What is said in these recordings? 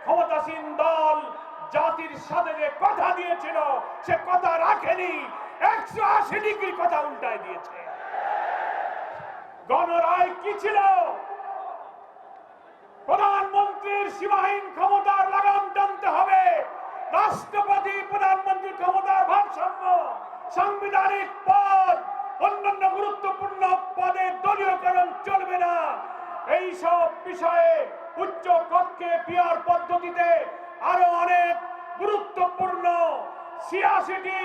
ক্ষমতাসীন দল জাতির সাথে যে কথা দিয়েছিল সে কথা রাখেনি, 180 ডিগ্রি কথা উল্টায় দিয়েছে। গণরায় কি ছিল? প্রধানমন্ত্রীর সীমাহীন ক্ষমতার লাগাম টানতে হবে, রাষ্ট্রপতি প্রধানমন্ত্রীর ক্ষমতার ভারসাম্য, সাংবিধানিক পদ, অন্যান্য গুরুত্বপূর্ণ পদে দলীয়করণ চলবে না। এই সব বিষয়ে উচ্চ কক্ষে পিআর পদ্ধতিতে আরো অনেক গুরুত্বপূর্ণ 86টি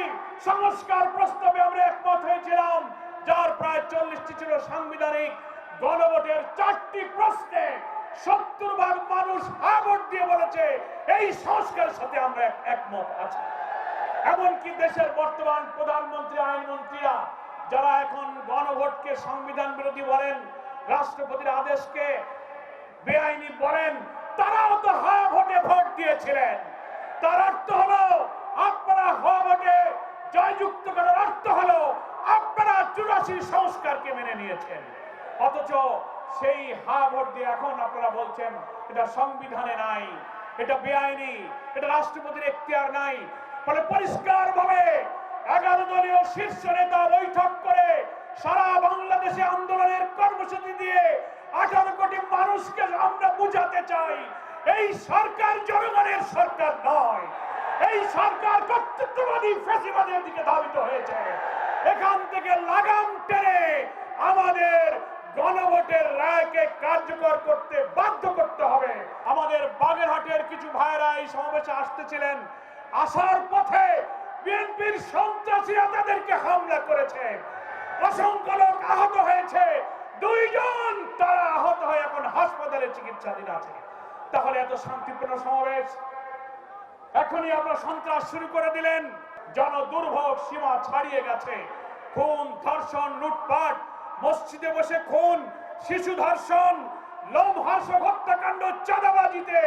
সংস্কার প্রস্তাবে আমরা একমত হয়েছিলাম, যার প্রায় 40টি ছিল সাংবিধানিক। গণভোটের 4টি প্রশ্নে 70% মানুষ হ্যাঁ ভোট দিয়ে বলেছে এই সংস্কারের সাথে আমরা একমত আছি। এমনকি দেশের বর্তমান প্রধানমন্ত্রী, আইনমন্ত্রীরা যারা এখন গণভোটকে সংবিধান বিরোধী বলেন, রাষ্ট্রপতির আদেশকে বেআইনি বলেন, তারাও তো হ্যাঁ ভোটে ভোট দিয়েছিলেন। তার অর্থ হলো আপনারা হ্যাঁ ভোটে জয়যুক্ত করার অর্থ হলো আপনারা 84 সংস্কারকে মেনে নিয়েছেন। অথচ সেই হ্যাঁ ভোট দিয়ে এখন আপনারা বলছেন এটা সংবিধানে নাই, এটা বেআইনি, এটা রাষ্ট্রপতির এখতিয়ার নাই। ফলে পরিষ্কার ভাবে 11 দলীয় শীর্ষ নেতা বৈঠক করে সারা বাংলাদেশে আন্দোলনের কর্মসূচি দিয়ে 18 কোটি মানুষকে আমরা বুঝাতে চাই এই সরকার জনগণের সরকার নয়, এই সরকার কর্তৃত্ববাদী ফ্যাসিবাদের দিকে ধাবিত হয়েছে। এখান থেকে লাগাম টেনে আমাদের গণভোটের রায়কে কার্যকর করতে বাধ্য করতে হবে। আমাদের বাগেরহাটের কিছু ভাইরা এই সমাবেশে আসতেছিলেন, আসার পথে বিএনপির সন্ত্রাসীরা তাদেরকে হামলা করেছে, অসংখ্য লোক আহত হয়েছে, 2 জন তারা আহত হয়ে এখন হাসপাতালে চিকিৎসাধীন আছে। তাহলে এত শান্তিপূর্ণ সমাবেশ, এখনই আপনারা সন্ত্রাস শুরু করে দিলেন। জনদুর্ভোগ সীমা ছাড়িয়ে গেছে, খুন, ধর্ষণ, লুটপাট, মসজিদে বসে খুন, শিশু ধর্ষণ, লোমহর্ষক হত্যাকাণ্ড, চাঁদাবাজিতে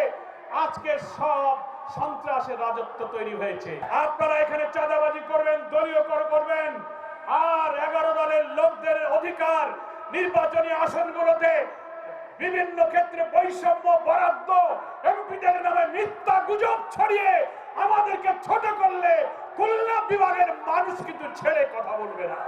আজকে সব সন্ত্রাসের রাজত্ব তৈরি হয়েছে। আপনারা এখানে চাঁদাবাজি করবেন, দলীয় করবেন, আর 11 দলের লোকদের অধিকার নির্বাচনী আসনগুলোতে বিভিন্ন ক্ষেত্রে বৈষম্য, বরাদ্দ, এমপিদের নামে মিথ্যা গুজব ছড়িয়ে আমাদেরকে ছোট করলে খুলনা বিভাগের মানুষ কিন্তু ছেড়ে কথা বলবে না।